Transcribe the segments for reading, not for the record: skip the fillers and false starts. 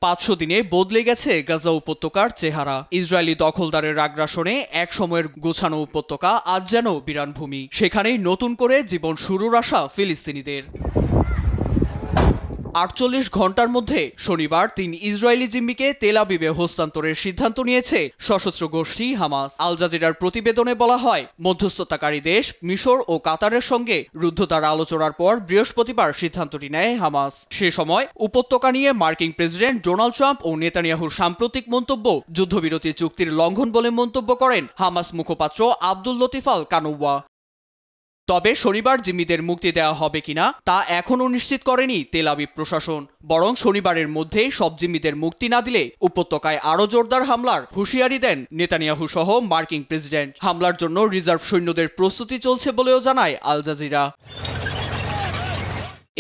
500 দিনে বদলে গেছে গাজা উপত্যকার চেহারা। ইসরায়েলি দখলদারের আগ্রাসনে এক সময়ের গোছানো উপত্যকা আজ যেন বিরান ভূমি। সেখানেই নতুন করে জীবন শুরুর আশা ফিলিস্তিনিদের। 48 ঘন্টার মধ্যে শনিবার 3 ইসরায়েলি জিম্মিকে তেল আবিবে হস্তান্তরের সিদ্ধান্ত নিয়েছে সশস্ত্র গোষ্ঠী হামাস। আল জাজিরার প্রতিবেদনে বলা হয়, মধ্যস্থতাকারী দেশ মিশর ও কাতারের সঙ্গে রুদ্ধদ্বার আলোচনার পর বৃহস্পতিবার সিদ্ধান্তটি নেয় হামাস। সে সময় উপত্যকা নিয়ে মার্কিন প্রেসিডেন্ট ডোনাল্ড ট্রাম্প ও নেতানিয়াহুর সাম্প্রতিক মন্তব্য যুদ্ধবিরতি চুক্তির লঙ্ঘন বলে মন্তব্য করেন হামাস মুখপাত্র আব্দুল লতিফ আল কানুওয়া। তবে শনিবার জিম্মিদের মুক্তি দেওয়া হবে কিনা তা এখনও নিশ্চিত করেনি তেল আবিব প্রশাসন। বরং শনিবারের মধ্যেই সব জিম্মিদের মুক্তি না দিলে উপত্যকায় আরও জোরদার হামলার হুঁশিয়ারি দেন নেতানিয়াহু সহ মার্কিন প্রেসিডেন্ট। হামলার জন্য রিজার্ভ সৈন্যদের প্রস্তুতি চলছে বলেও জানায় আল জাজিরা।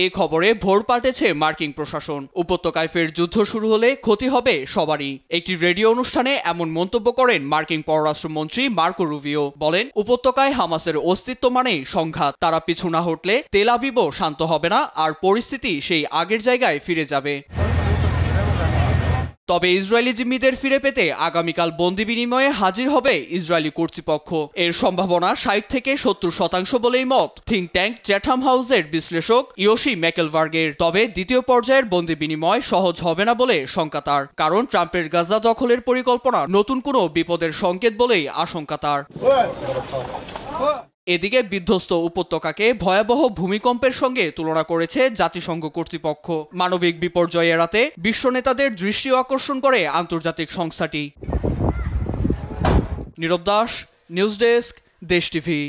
এ খবরে ভোর পাল্টেছে মার্কিন প্রশাসন। উপত্যকায় ফের যুদ্ধ শুরু হলে ক্ষতি হবে সবারই। একটি রেডিও অনুষ্ঠানে এমন মন্তব্য করেন মার্কিন পররাষ্ট্রমন্ত্রী মার্কো রুবিও। বলেন, উপত্যকায় হামাসের অস্তিত্ব মানেই সংঘাত। তারা পিছু না হটলে তেল আবিবও শান্ত হবে না, আর পরিস্থিতি সেই আগের জায়গায় ফিরে যাবে। তবে ইসরায়েলি জিম্মিদের ফিরে পেতে আগামীকাল বন্দি বিনিময়ে হাজির হবে ইসরায়েলি কর্তৃপক্ষ। এর সম্ভাবনা 60 থেকে 70% বলেই মত থিঙ্ক ট্যাঙ্ক চ্যাথাম হাউসের বিশ্লেষক ইয়োশি ম্যাকেলবার্গের। তবে দ্বিতীয় পর্যায়ের বন্দি বিনিময় সহজ হবে না বলে শঙ্কা তার, কারণ ট্রাম্পের গাজা দখলের পরিকল্পনা নতুন কোনো বিপদের সংকেত বলেই আশঙ্কা তার। এদিকে বিধ্বস্ত উপত্যকাকে ভয়াবহ ভূমিকম্পের সঙ্গে তুলনা করেছে জাতিসংঘ কর্তৃপক্ষ। মানবিক বিপর্যয় এড়াতে বিশ্ব নেতাদের দৃষ্টি আকর্ষণ করে আন্তর্জাতিক সংস্থাটি। নীরব দাস, নিউজ ডেস্ক, দেশ টিভি।